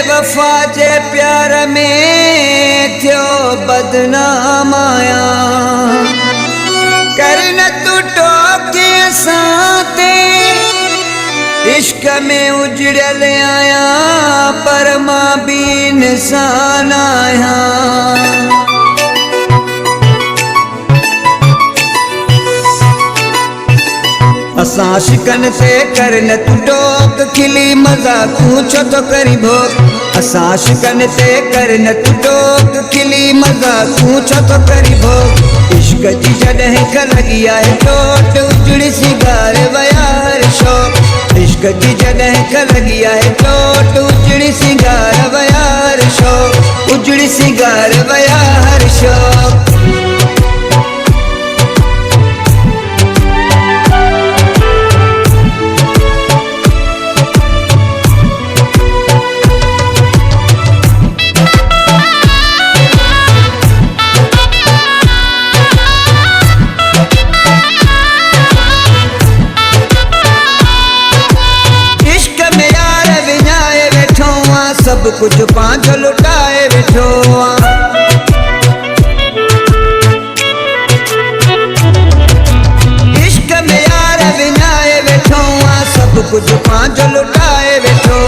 बेवफा जे प्यार में थियो बदनाम आया कर न तू टोके साथे इश्क में उजड़ल आया पर मां भी इंसान आया असां शिकन से कर न तू टोक खिली मजाक छो तो करी भोग असां शिकन से कर न तू टोक खिली मजाक छो तो करी भोग इश्क जी जॾहिं ख लगी आहे टोट उजड़ी सिगार वयार शौक इश्क जी जॾहिं ख लगी आहे टोट उजड़ी सिगार वयार शौक उजड़ी सिगार वयार शौक सब कुछ पांच लुटाए बैठो इश्क में यार विनाए बैठो सब कुछ पांच लुटाए बैठो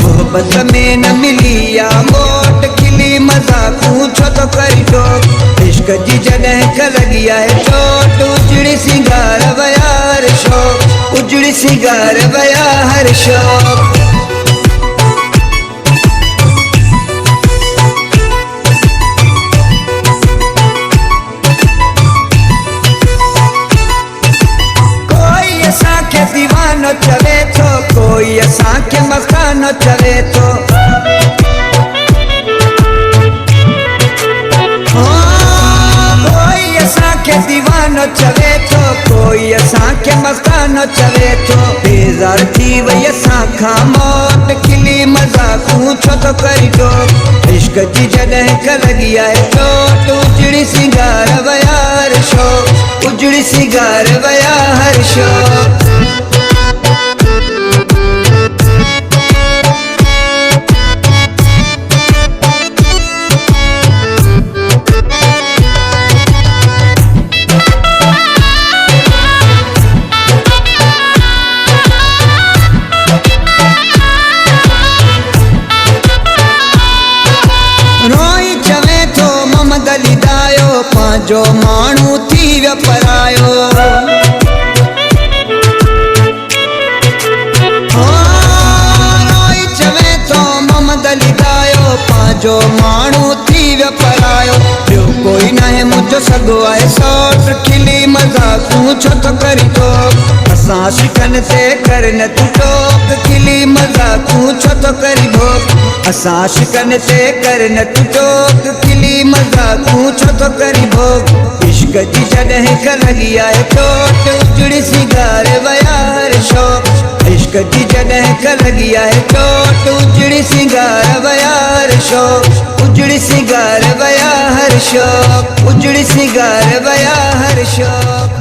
मोहब्बत में न मिली या मोट खिली मजाक छो तो करी ठोक इश्क जी जॾहिं ख लगी आहे चोट उजड़ी सिंगार वयार शौक उजड़ी सिंगार वयार शौक दीवानो चले तो कोई असां के मस्तानो चले तो कोई असां के दीवानो चले तो कोई असां के मस्तानो चले तो बेजार थी वई असां खां मौत खिली मजाक छो तो करी ठोक इश्क जी जॾहिं ख लगी आहे चोट उजड़ी सिंगार वयार शौक उजड़ी सिंगार वयार शौक जो मानू थी वियो परायो रोई चवे तो मोहम्मद अली दायो पांचो मानू थी वियो परायो ॿियो कोई न है मुंहिंजो सॻो आहे सौट खिली मज़ाक छो तो करी ठोक असां शिकन ते कर न तू टोक खिली मज़ाक छो तो करी भोग असां शिकन ते कर न तू टोक खिली मज़ाक छो तो करी भोग इश्क जी जॾहिं ख लगी आहे टोट उजड़ी सिगार वयार शौक इश्क जी जॾहिं ख लगी आहे टोट उजड़ी सिगार वयार शौक उजड़ी सिगार वयार शौक उजड़ी सिगार वयार शौक